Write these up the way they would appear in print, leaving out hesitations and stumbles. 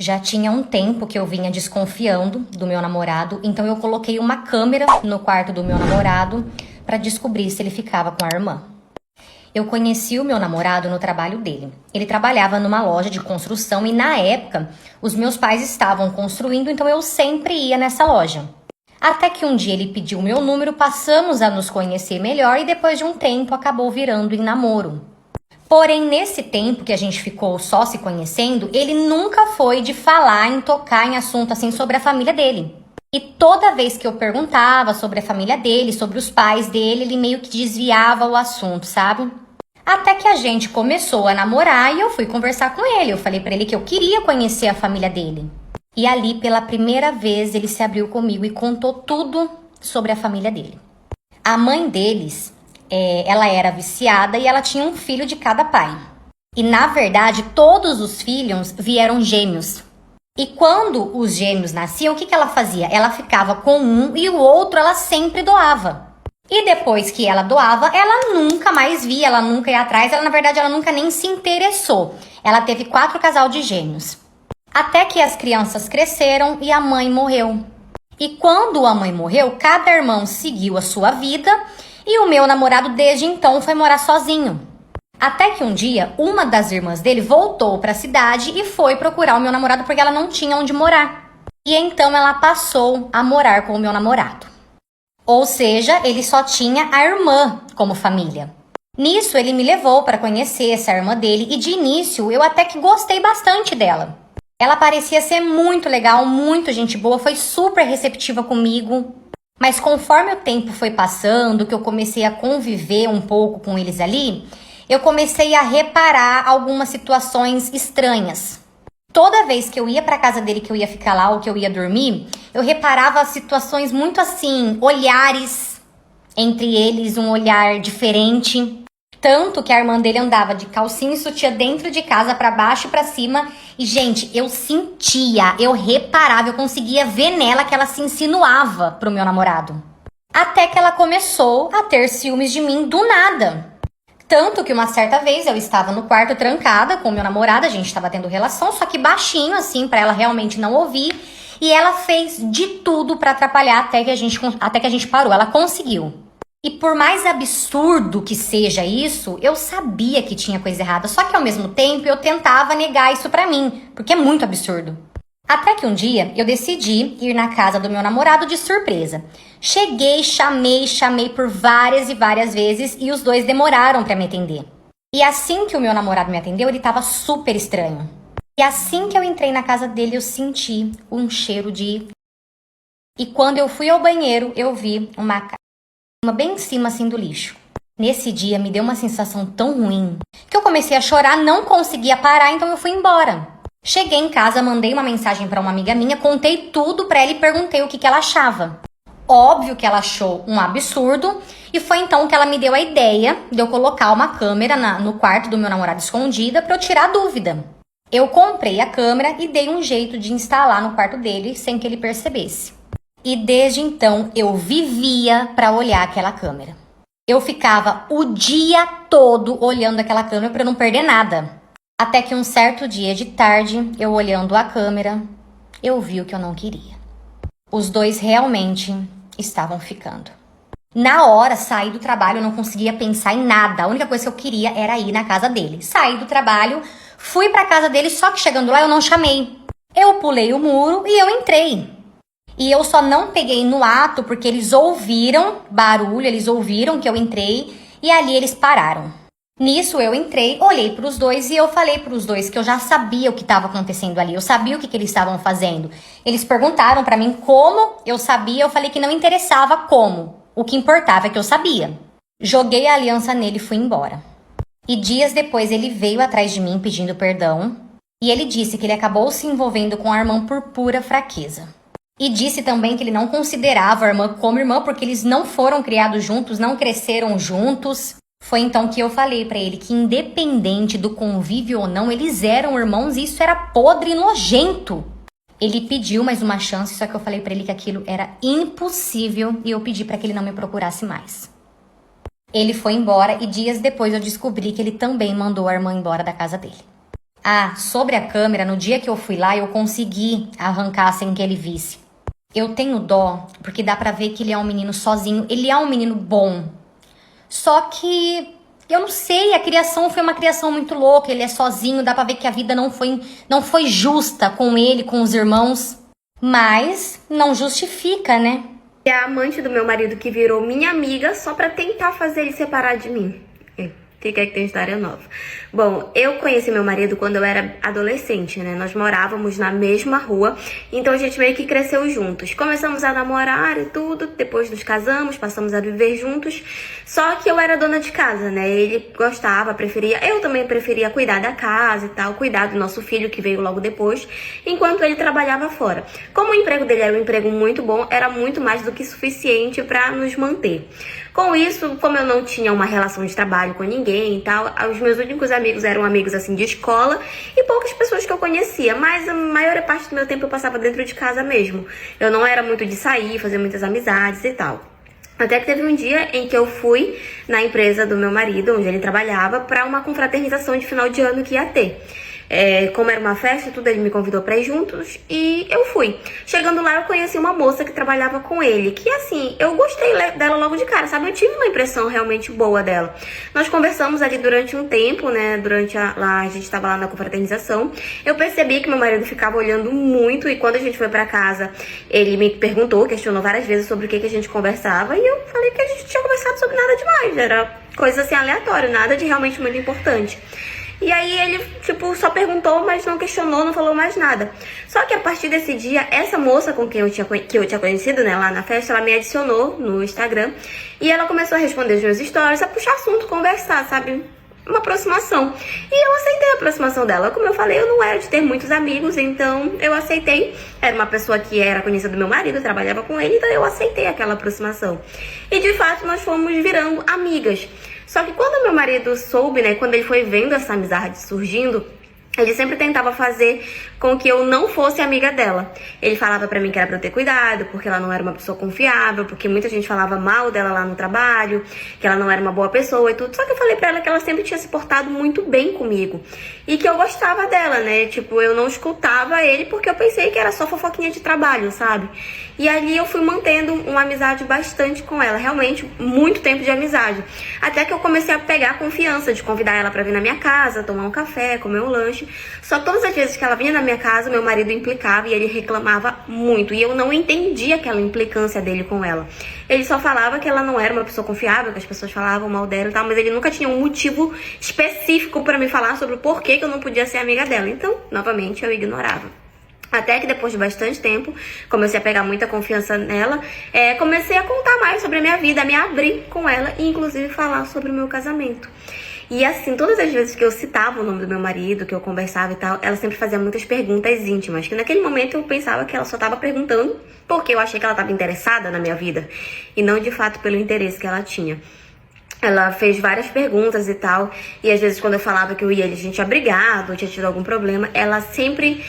Já tinha um tempo que eu vinha desconfiando do meu namorado, então eu coloquei uma câmera no quarto do meu namorado para descobrir se ele ficava com a irmã. Eu conheci o meu namorado no trabalho dele. Ele trabalhava numa loja de construção e na época os meus pais estavam construindo, então eu sempre ia nessa loja. Até que um dia ele pediu o meu número, passamos a nos conhecer melhor e depois de um tempo acabou virando em namoro. Porém, nesse tempo que a gente ficou só se conhecendo, ele nunca foi de falar em tocar em assunto assim sobre a família dele. E toda vez que eu perguntava sobre a família dele, sobre os pais dele, ele meio que desviava o assunto, sabe? Até que a gente começou a namorar e eu fui conversar com ele. Eu falei pra ele que eu queria conhecer a família dele. E ali, pela primeira vez, ele se abriu comigo e contou tudo sobre a família dele. A mãe deles, ela era viciada e ela tinha um filho de cada pai. E na verdade, todos os filhos vieram gêmeos. E quando os gêmeos nasciam, o que ela fazia? Ela ficava com um e o outro ela sempre doava. E depois que ela doava, ela nunca mais via, ela nunca ia atrás, na verdade ela nunca nem se interessou. Ela teve 4 casal de gêmeos. Até que as crianças cresceram e a mãe morreu. E quando a mãe morreu, cada irmão seguiu a sua vida e o meu namorado desde então foi morar sozinho. Até que um dia, uma das irmãs dele voltou para a cidade e foi procurar o meu namorado porque ela não tinha onde morar. E então ela passou a morar com o meu namorado. Ou seja, ele só tinha a irmã como família. Nisso, ele me levou para conhecer essa irmã dele e de início eu até que gostei bastante dela. Ela parecia ser muito legal, muito gente boa, foi super receptiva comigo. Mas conforme o tempo foi passando, que eu comecei a conviver um pouco com eles ali, eu comecei a reparar algumas situações estranhas. Toda vez que eu ia pra casa dele, que eu ia ficar lá ou que eu ia dormir, eu reparava situações muito assim, olhares entre eles, um olhar diferente. Tanto que a irmã dele andava de calcinha e sutiã dentro de casa, pra baixo e pra cima. E, gente, eu sentia, eu reparava, eu conseguia ver nela que ela se insinuava pro meu namorado. Até que ela começou a ter ciúmes de mim do nada. Tanto que uma certa vez eu estava no quarto trancada com meu namorado, a gente estava tendo relação, só que baixinho assim, pra ela realmente não ouvir. E ela fez de tudo pra atrapalhar até que a gente parou, ela conseguiu. E por mais absurdo que seja isso, eu sabia que tinha coisa errada, só que ao mesmo tempo eu tentava negar isso pra mim, porque é muito absurdo. Até que um dia eu decidi ir na casa do meu namorado de surpresa. Cheguei, chamei por várias e várias vezes e os dois demoraram pra me atender. E assim que o meu namorado me atendeu, ele tava super estranho. E assim que eu entrei na casa dele, eu senti um cheiro de... E quando eu fui ao banheiro, eu vi uma bem em cima assim do lixo. Nesse dia me deu uma sensação tão ruim que eu comecei a chorar, não conseguia parar, então eu fui embora. Cheguei em casa, mandei uma mensagem para uma amiga minha, contei tudo para ela e perguntei o que ela achava. Óbvio que ela achou um absurdo e foi então que ela me deu a ideia de eu colocar uma câmera no quarto do meu namorado escondida para eu tirar a dúvida. Eu comprei a câmera e dei um jeito de instalar no quarto dele sem que ele percebesse. E desde então eu vivia para olhar aquela câmera. Eu ficava o dia todo olhando aquela câmera para não perder nada. Até que um certo dia de tarde, eu olhando a câmera, eu vi o que eu não queria. Os dois realmente estavam ficando. Na hora, saí do trabalho, eu não conseguia pensar em nada. A única coisa que eu queria era ir na casa dele. Saí do trabalho, fui pra casa dele, só que chegando lá eu não chamei. Eu pulei o muro e eu entrei. E eu só não peguei no ato porque eles ouviram barulho, eles ouviram que eu entrei e ali eles pararam. Nisso eu entrei, olhei para os dois e eu falei para os dois que eu já sabia o que estava acontecendo ali, eu sabia o que eles estavam fazendo. Eles perguntaram para mim como eu sabia, eu falei que não interessava como, o que importava é que eu sabia. Joguei a aliança nele e fui embora. E dias depois ele veio atrás de mim pedindo perdão e ele disse que ele acabou se envolvendo com a irmã por pura fraqueza. E disse também que ele não considerava a irmã como irmã porque eles não foram criados juntos, não cresceram juntos. Foi então que eu falei pra ele que independente do convívio ou não, eles eram irmãos e isso era podre e nojento. Ele pediu mais uma chance, só que eu falei pra ele que aquilo era impossível e eu pedi pra que ele não me procurasse mais. Ele foi embora e dias depois eu descobri que ele também mandou a irmã embora da casa dele. Ah, sobre a câmera, no dia que eu fui lá, eu consegui arrancar sem que ele visse. Eu tenho dó, porque dá pra ver que ele é um menino sozinho. Ele é um menino bom. Só que, eu não sei, a criação foi uma criação muito louca. Ele é sozinho, dá pra ver que a vida não foi justa com ele, com os irmãos. Mas não justifica, né? É a amante do meu marido que virou minha amiga só pra tentar fazer ele separar de mim. Fica aí que tem história nova. Bom, eu conheci meu marido quando eu era adolescente, né? Nós morávamos na mesma rua, então a gente meio que cresceu juntos. Começamos a namorar e tudo, depois nos casamos, passamos a viver juntos. Só que eu era dona de casa, né? Ele gostava, preferia, eu também preferia cuidar da casa e tal, cuidar do nosso filho que veio logo depois, enquanto ele trabalhava fora. Como o emprego dele era um emprego muito bom, era muito mais do que suficiente pra nos manter. Com isso, como eu não tinha uma relação de trabalho com ninguém e tal, os meus únicos amigos eram amigos assim de escola e poucas pessoas que eu conhecia, mas a maior parte do meu tempo eu passava dentro de casa mesmo. Eu não era muito de sair, fazer muitas amizades e tal. Até que teve um dia em que eu fui na empresa do meu marido, onde ele trabalhava, para uma confraternização de final de ano que ia ter. Como era uma festa e tudo, ele me convidou pra ir juntos e eu fui. Chegando lá, eu conheci uma moça que trabalhava com ele, que assim, eu gostei dela logo de cara, sabe? Eu tive uma impressão realmente boa dela. Nós conversamos ali durante um tempo, né? A gente tava lá na confraternização. Eu percebi que meu marido ficava olhando muito e quando a gente foi pra casa, ele me perguntou, questionou várias vezes sobre o que a gente conversava e eu falei que a gente tinha conversado sobre nada demais, era coisa assim aleatória, nada de realmente muito importante. E aí ele, só perguntou, mas não questionou, não falou mais nada. Só que a partir desse dia, essa moça com quem eu tinha conhecido, né, lá na festa, ela me adicionou no Instagram. E ela começou a responder os meus stories, a puxar assunto, conversar, sabe? Uma aproximação. E eu aceitei a aproximação dela. Como eu falei, eu não era de ter muitos amigos, então eu aceitei. Era uma pessoa que era conhecida do meu marido, trabalhava com ele, então eu aceitei aquela aproximação. E de fato, nós fomos virando amigas. Só que quando meu marido soube, né, quando ele foi vendo essa amizade surgindo, ele sempre tentava fazer com que eu não fosse amiga dela. Ele falava pra mim que era pra eu ter cuidado, porque ela não era uma pessoa confiável, porque muita gente falava mal dela lá no trabalho, que ela não era uma boa pessoa e tudo. Só que eu falei pra ela que ela sempre tinha se portado muito bem comigo. E que eu gostava dela, né? Eu não escutava ele porque eu pensei que era só fofoquinha de trabalho, sabe? E ali eu fui mantendo uma amizade bastante com ela, realmente muito tempo de amizade. Até que eu comecei a pegar a confiança de convidar ela pra vir na minha casa, tomar um café, comer um lanche. Só todas as vezes que ela vinha na minha casa, meu marido implicava e ele reclamava muito. E eu não entendia aquela implicância dele com ela. Ele só falava que ela não era uma pessoa confiável, que as pessoas falavam mal dela e tal, mas ele nunca tinha um motivo específico pra me falar sobre o porquê que eu não podia ser amiga dela. Então, novamente, eu ignorava. Até que depois de bastante tempo, comecei a pegar muita confiança nela, comecei a contar mais sobre a minha vida, a me abrir com ela e inclusive falar sobre o meu casamento. E assim, todas as vezes que eu citava o nome do meu marido, que eu conversava e tal, ela sempre fazia muitas perguntas íntimas, que naquele momento eu pensava que ela só estava perguntando porque eu achei que ela estava interessada na minha vida e não de fato pelo interesse que ela tinha. Ela fez várias perguntas e tal, e às vezes quando eu falava que eu e ele, a gente tinha brigado, ou tinha tido algum problema, ela sempre,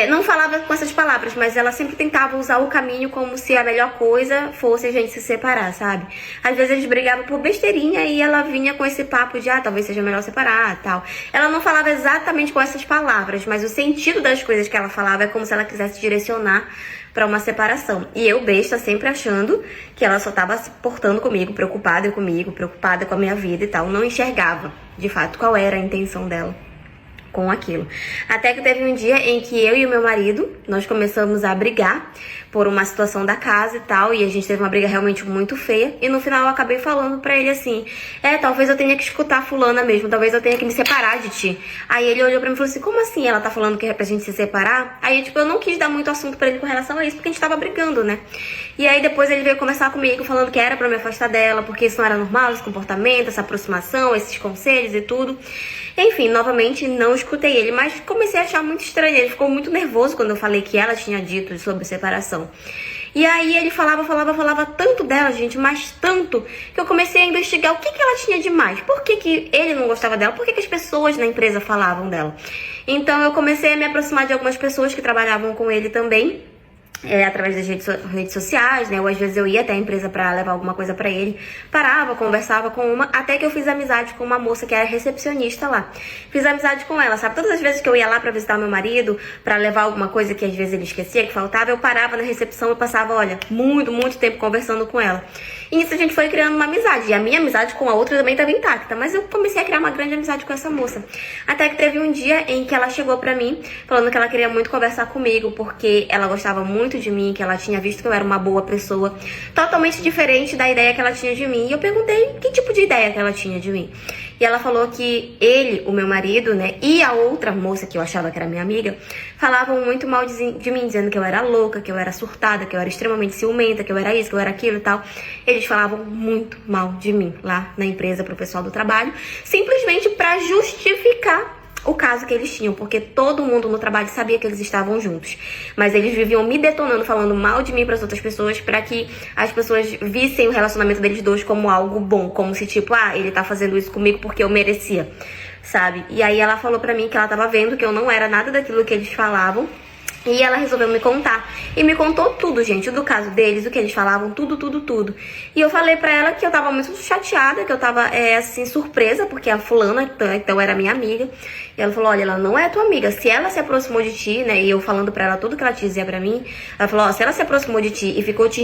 não falava com essas palavras, mas ela sempre tentava usar o caminho como se a melhor coisa fosse a gente se separar, sabe? Às vezes eles brigavam por besteirinha e ela vinha com esse papo de, talvez seja melhor separar e tal. Ela não falava exatamente com essas palavras, mas o sentido das coisas que ela falava é como se ela quisesse direcionar pra uma separação. E eu, besta, sempre achando que ela só tava se portando comigo, preocupada com a minha vida e tal. Não enxergava, de fato, qual era a intenção dela com aquilo. Até que teve um dia em que eu e o meu marido, nós começamos a brigar por uma situação da casa e tal, e a gente teve uma briga realmente muito feia, e no final eu acabei falando pra ele assim, talvez eu tenha que escutar fulana mesmo, talvez eu tenha que me separar de ti. Aí ele olhou pra mim e falou assim, como assim ela tá falando que é pra gente se separar? Aí, eu não quis dar muito assunto pra ele com relação a isso, porque a gente tava brigando, né? E aí depois ele veio conversar comigo, falando que era pra me afastar dela, porque isso não era normal, esse comportamento, essa aproximação, esses conselhos e tudo. Enfim, novamente não escutei ele, mas comecei a achar muito estranho. Ele ficou muito nervoso quando eu falei que ela tinha dito sobre separação. E aí ele falava tanto dela, gente, mas tanto, que eu comecei a investigar o que ela tinha de mais. Por que ele não gostava dela? Por que as pessoas na empresa falavam dela? Então eu comecei a me aproximar de algumas pessoas que trabalhavam com ele também. através das redes sociais, né? Ou às vezes eu ia até a empresa pra levar alguma coisa pra ele. Parava, conversava com uma, até que eu fiz amizade com uma moça que era recepcionista lá. Fiz amizade com ela, sabe? Todas as vezes que eu ia lá pra visitar meu marido, pra levar alguma coisa que às vezes ele esquecia, que faltava, eu parava na recepção e passava, olha, muito tempo conversando com ela. E nisso a gente foi criando uma amizade. E a minha amizade com a outra também estava intacta. Mas eu comecei a criar uma grande amizade com essa moça. Até que teve um dia em que ela chegou pra mim, falando que ela queria muito conversar comigo, porque ela gostava muito de mim, que ela tinha visto que eu era uma boa pessoa, totalmente diferente da ideia que ela tinha de mim. E eu perguntei que tipo de ideia que ela tinha de mim. E ela falou que ele, o meu marido, né, e a outra moça que eu achava que era minha amiga, falavam muito mal de mim, dizendo que eu era louca, que eu era surtada, que eu era extremamente ciumenta, que eu era isso, que eu era aquilo e tal. Eles falavam muito mal de mim lá na empresa pro pessoal do trabalho, simplesmente pra justificar o caso que eles tinham, porque todo mundo no trabalho sabia que eles estavam juntos. Mas eles viviam me detonando, falando mal de mim para as outras pessoas, para que as pessoas vissem o relacionamento deles dois como algo bom, como se tipo, ele tá fazendo isso comigo porque eu merecia, sabe? E aí ela falou pra mim que ela tava vendo que eu não era nada daquilo que eles falavam. E ela resolveu me contar. E me contou tudo, gente, do caso deles, o que eles falavam, tudo. E eu falei pra ela que eu tava muito chateada, que eu tava, assim, surpresa, porque a fulana, então, era minha amiga. E ela falou, olha, ela não é tua amiga. Se ela se aproximou de ti, né, e eu falando pra ela tudo que ela dizia pra mim, ela falou, ó, se ela se aproximou de ti e ficou te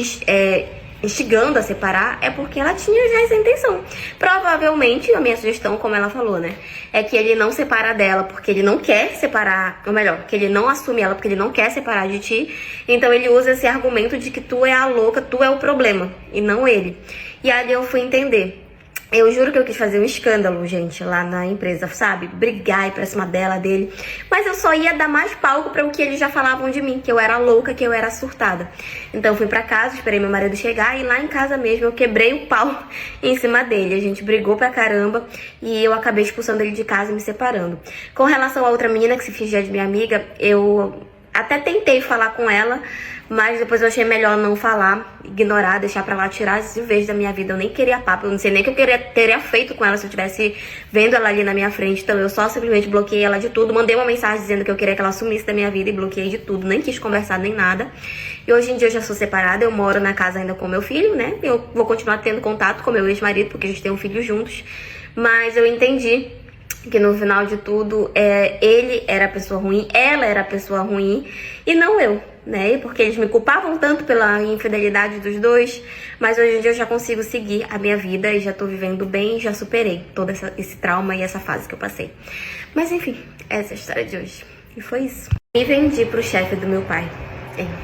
instigando a separar, é porque ela tinha já essa intenção. Provavelmente, a minha sugestão, como ela falou, né, é que ele não separa dela porque ele não quer separar, ou melhor, que ele não assume ela porque ele não quer separar de ti. Então ele usa esse argumento de que tu é a louca, tu é o problema, e não ele. E aí eu fui entender. Eu juro que eu quis fazer um escândalo, gente, lá na empresa, sabe? Brigar, ir pra cima dele. Mas eu só ia dar mais palco para o que eles já falavam de mim, que eu era louca, que eu era surtada. Então eu fui pra casa, esperei meu marido chegar e lá em casa mesmo eu quebrei o pau em cima dele. A gente brigou pra caramba e eu acabei expulsando ele de casa e me separando. Com relação a outra menina que se fingia de minha amiga, eu até tentei falar com ela, mas depois eu achei melhor não falar, ignorar, deixar pra lá, tirar de vez da minha vida. Eu nem queria papo, eu não sei nem o que eu teria feito com ela se eu tivesse vendo ela ali na minha frente. Então eu só simplesmente bloqueei ela de tudo, mandei uma mensagem dizendo que eu queria que ela sumisse da minha vida e bloqueei de tudo, nem quis conversar nem nada. E hoje em dia eu já sou separada, eu moro na casa ainda com meu filho, né? Eu vou continuar tendo contato com meu ex-marido, porque a gente tem um filho juntos. Mas eu entendi que no final de tudo, ele era a pessoa ruim, ela era a pessoa ruim, e não eu, né? Porque eles me culpavam tanto pela infidelidade dos dois, mas hoje em dia eu já consigo seguir a minha vida e já tô vivendo bem, já superei todo esse trauma e essa fase que eu passei. Mas enfim, essa é a história de hoje. E foi isso. Me vendi pro chefe do meu pai.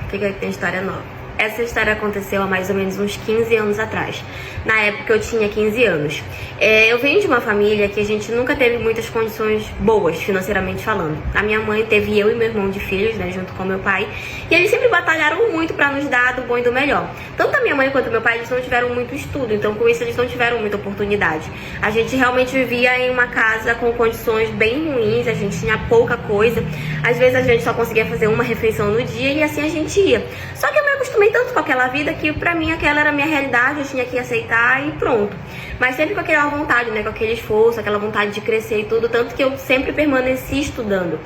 Fica aí que tem história nova. Essa história aconteceu há mais ou menos uns 15 anos atrás. Na época eu tinha 15 anos. Eu venho de uma família que a gente nunca teve muitas condições boas, financeiramente falando. A minha mãe teve eu e meu irmão de filhos, né, junto com meu pai. E eles sempre batalharam muito pra nos dar do bom e do melhor. Tanto a minha mãe quanto meu pai, eles não tiveram muito estudo. Então com isso eles não tiveram muita oportunidade. A gente realmente vivia em uma casa com condições bem ruins. A gente tinha pouca coisa. Às vezes a gente só conseguia fazer uma refeição no dia e assim a gente ia. Só que eu me acostumei tanto com aquela vida que pra mim aquela era a minha realidade, eu tinha que aceitar e pronto. Mas sempre com aquela vontade, né, com aquele esforço, aquela vontade de crescer e tudo, tanto que eu sempre permaneci estudando.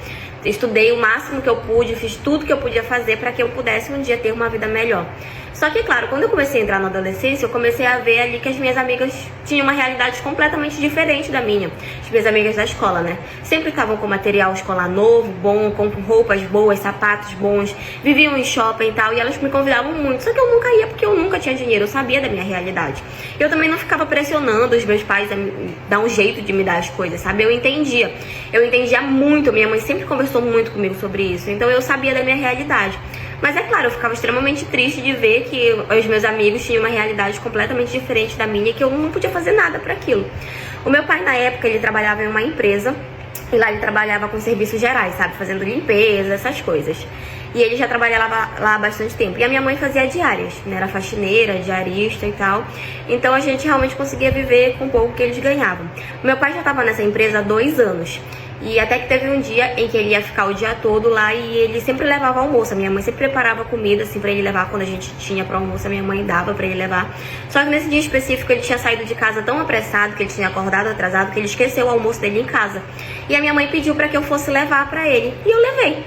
Estudei o máximo que eu pude, fiz tudo que eu podia fazer para que eu pudesse um dia ter uma vida melhor. Só que, claro, quando eu comecei a entrar na adolescência, eu comecei a ver ali que as minhas amigas tinham uma realidade completamente diferente da minha. As minhas amigas da escola, né? Sempre estavam com material escolar novo, bom, com roupas boas, sapatos bons, viviam em shopping e tal, e elas me convidavam muito. Só que eu nunca ia porque eu nunca tinha dinheiro, eu sabia da minha realidade. Eu também não ficava pressionando os meus pais a dar um jeito de me dar as coisas, sabe? Eu entendia muito, minha mãe sempre conversou muito comigo sobre isso, então eu sabia da minha realidade. Mas é claro, eu ficava extremamente triste de ver que os meus amigos tinham uma realidade completamente diferente da minha e que eu não podia fazer nada para aquilo. O meu pai, na época, ele trabalhava em uma empresa e lá ele trabalhava com serviços gerais, sabe? Fazendo limpeza, essas coisas. E ele já trabalhava lá há bastante tempo. E a minha mãe fazia diárias, né? Era faxineira, diarista e tal. Então a gente realmente conseguia viver com o pouco que eles ganhavam. O meu pai já estava nessa empresa há 2 anos. E até que teve um dia em que ele ia ficar o dia todo lá e ele sempre levava almoço. A minha mãe sempre preparava comida assim pra ele levar quando a gente tinha pro almoço. A minha mãe dava pra ele levar. Só que nesse dia específico ele tinha saído de casa tão apressado, que ele tinha acordado atrasado, que ele esqueceu o almoço dele em casa. E a minha mãe pediu pra que eu fosse levar pra ele. E eu levei.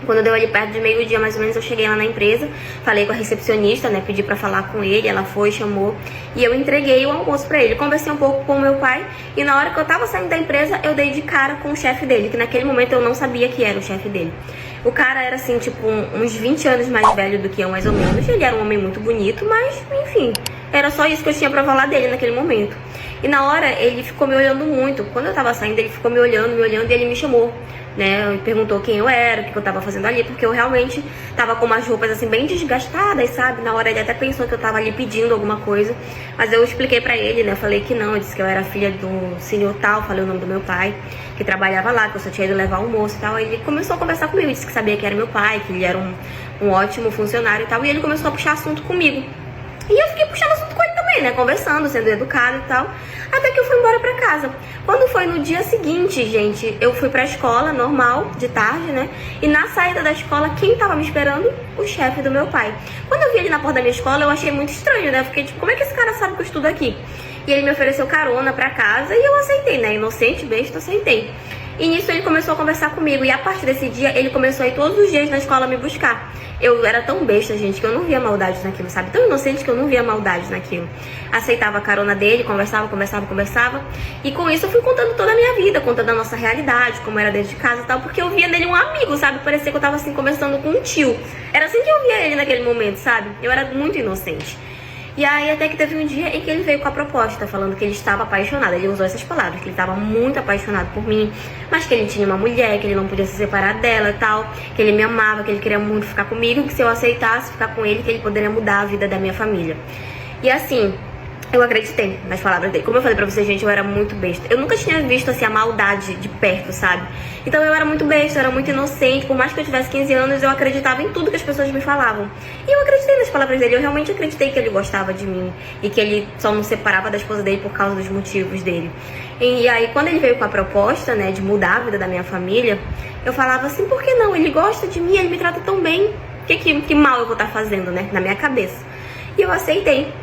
Quando deu ali perto de meio-dia, mais ou menos, eu cheguei lá na empresa, falei com a recepcionista, né, pedi pra falar com ele, ela foi, chamou, e eu entreguei o almoço pra ele. Conversei um pouco com o meu pai, e na hora que eu tava saindo da empresa, eu dei de cara com o chefe dele, que naquele momento eu não sabia que era o chefe dele. O cara era, assim, tipo, uns 20 anos mais velho do que eu, mais ou menos. Ele era um homem muito bonito, mas, enfim, era só isso que eu tinha pra falar dele naquele momento. E na hora, ele ficou me olhando muito. Quando eu tava saindo, ele ficou me olhando, e ele me chamou, né? Me perguntou quem eu era, o que eu tava fazendo ali, porque eu realmente tava com umas roupas, assim, bem desgastadas, sabe? Na hora ele até pensou que eu tava ali pedindo alguma coisa, mas eu expliquei pra ele, né? Falei que não, eu disse que eu era filha do senhor tal, falei o nome do meu pai, que trabalhava lá, que eu só tinha ido levar almoço e tal. Aí ele começou a conversar comigo, disse que sabia que era meu pai, que ele era um ótimo funcionário e tal, e ele começou a puxar assunto comigo. E eu fiquei puxando assunto com ele também, né? Conversando, sendo educado e tal. Até que eu fui embora pra casa. Quando foi no dia seguinte, gente, eu fui pra escola, normal, de tarde, né? E na saída da escola, quem tava me esperando? O chefe do meu pai. Quando eu vi ele na porta da minha escola, eu achei muito estranho, né? Eu fiquei tipo, como é que esse cara sabe que eu estudo aqui? E ele me ofereceu carona pra casa e eu aceitei, né? Inocente, besta, aceitei. E nisso ele começou a conversar comigo. E a partir desse dia, ele começou a ir todos os dias na escola me buscar. Eu era tão besta, gente, que eu não via maldade naquilo, sabe? Tão inocente que eu não via maldade naquilo. Aceitava a carona dele, conversava. E com isso eu fui contando toda a minha vida, contando a nossa realidade, como era dentro de casa e tal. Porque eu via nele um amigo, sabe? Parecia que eu tava assim, conversando com um tio. Era assim que eu via ele naquele momento, sabe? Eu era muito inocente. E aí até que teve um dia em que ele veio com a proposta, falando que ele estava apaixonado. Ele usou essas palavras, que ele estava muito apaixonado por mim, mas que ele tinha uma mulher, que ele não podia se separar dela e tal, que ele me amava, que ele queria muito ficar comigo, que se eu aceitasse ficar com ele, que ele poderia mudar a vida da minha família. E assim, eu acreditei nas palavras dele. Como eu falei pra vocês, gente, eu era muito besta. Eu nunca tinha visto, assim, a maldade de perto, sabe? Então eu era muito besta, eu era muito inocente. Por mais que eu tivesse 15 anos, eu acreditava em tudo que as pessoas me falavam. E eu acreditei nas palavras dele. Eu realmente acreditei que ele gostava de mim. E que ele só não separava da esposa dele por causa dos motivos dele. E aí, quando ele veio com a proposta, né, de mudar a vida da minha família, eu falava assim, por que não? Ele gosta de mim, ele me trata tão bem. Que mal eu vou estar fazendo, né? Na minha cabeça. E eu aceitei.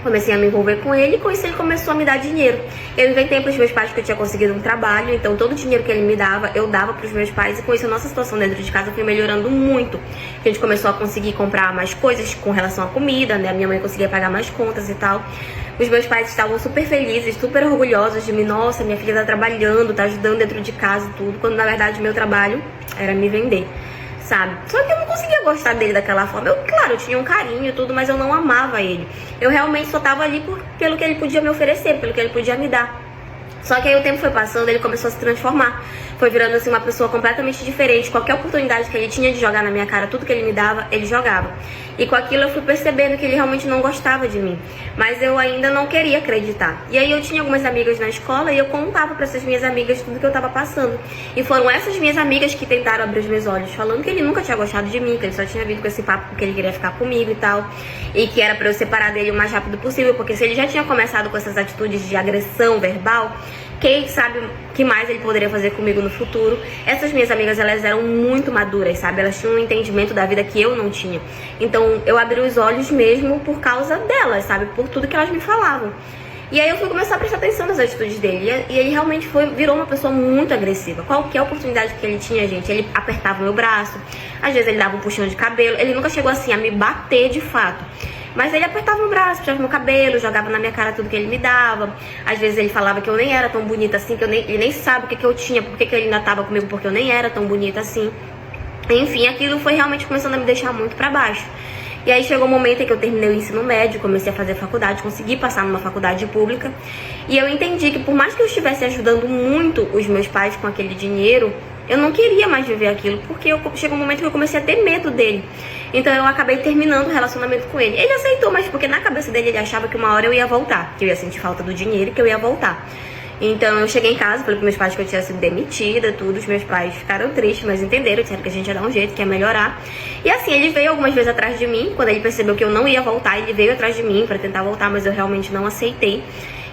Comecei a me envolver com ele e com isso ele começou a me dar dinheiro. Eu inventei para os meus pais que eu tinha conseguido um trabalho, então todo o dinheiro que ele me dava, eu dava para os meus pais e com isso a nossa situação dentro de casa foi melhorando muito. A gente começou a conseguir comprar mais coisas com relação à comida, né? A minha mãe conseguia pagar mais contas e tal. Os meus pais estavam super felizes, super orgulhosos de mim. Nossa, minha filha tá trabalhando, tá ajudando dentro de casa e tudo, quando na verdade meu trabalho era me vender. Sabe? Só que eu não conseguia gostar dele daquela forma. Claro, eu tinha um carinho e tudo, mas eu não amava ele. Eu realmente só tava ali pelo que ele podia me oferecer, pelo que ele podia me dar. Só que aí o tempo foi passando, ele começou a se transformar. Foi virando assim uma pessoa completamente diferente. Qualquer oportunidade que ele tinha de jogar na minha cara, tudo que ele me dava, ele jogava. E com aquilo eu fui percebendo que ele realmente não gostava de mim. Mas eu ainda não queria acreditar. E aí eu tinha algumas amigas na escola e eu contava para essas minhas amigas tudo que eu tava passando. E foram essas minhas amigas que tentaram abrir os meus olhos, falando que ele nunca tinha gostado de mim, que ele só tinha vindo com esse papo porque ele queria ficar comigo e tal. E que era pra eu separar dele o mais rápido possível, porque se ele já tinha começado com essas atitudes de agressão verbal, quem sabe o que mais ele poderia fazer comigo no futuro. Essas minhas amigas, elas eram muito maduras, sabe? Elas tinham um entendimento da vida que eu não tinha. Então, eu abri os olhos mesmo por causa delas, sabe? Por tudo que elas me falavam. E aí eu fui começar a prestar atenção nas atitudes dele. E ele realmente virou uma pessoa muito agressiva. Qualquer oportunidade que ele tinha, gente, ele apertava o meu braço. Às vezes ele dava um puxão de cabelo. Ele nunca chegou assim a me bater de fato. Mas ele apertava o braço, puxava meu cabelo, jogava na minha cara tudo que ele me dava. Às vezes ele falava que eu nem era tão bonita assim, que ele nem sabe o que eu tinha, por que ele ainda tava comigo, porque eu nem era tão bonita assim. Enfim, aquilo foi realmente começando a me deixar muito pra baixo. E aí chegou um momento em que eu terminei o ensino médio, comecei a fazer faculdade, consegui passar numa faculdade pública. E eu entendi que por mais que eu estivesse ajudando muito os meus pais com aquele dinheiro, eu não queria mais viver aquilo, porque chegou um momento que eu comecei a ter medo dele. Então eu acabei terminando o relacionamento com ele. Ele aceitou, mas porque na cabeça dele ele achava que uma hora eu ia voltar, que eu ia sentir falta do dinheiro e que eu ia voltar. Então eu cheguei em casa, falei pros meus pais que eu tinha sido demitida, tudo. Os meus pais ficaram tristes, mas entenderam, disseram que a gente ia dar um jeito, que ia melhorar. E assim, ele veio algumas vezes atrás de mim. Quando ele percebeu que eu não ia voltar, ele veio atrás de mim pra tentar voltar, mas eu realmente não aceitei.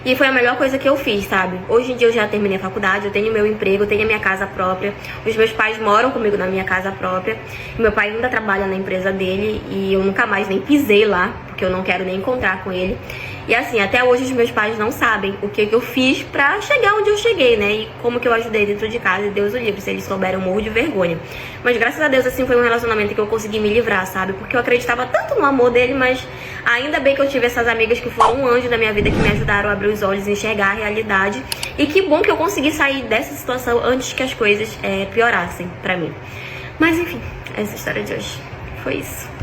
E foi a melhor coisa que eu fiz, sabe? Hoje em dia eu já terminei a faculdade, eu tenho meu emprego, eu tenho a minha casa própria. Os meus pais moram comigo na minha casa própria. Meu pai ainda trabalha na empresa dele e eu nunca mais nem pisei lá, porque eu não quero nem encontrar com ele. E assim, até hoje os meus pais não sabem o que eu fiz pra chegar onde eu cheguei, né? E como que eu ajudei dentro de casa, e Deus o livre, se eles souberem, eu morro de vergonha. Mas graças a Deus, assim, foi um relacionamento que eu consegui me livrar, sabe? Porque eu acreditava tanto no amor dele, mas ainda bem que eu tive essas amigas que foram um anjo da minha vida, que me ajudaram a abrir os olhos e enxergar a realidade. E que bom que eu consegui sair dessa situação antes que as coisas piorassem pra mim. Mas enfim, essa é a história de hoje. Foi isso.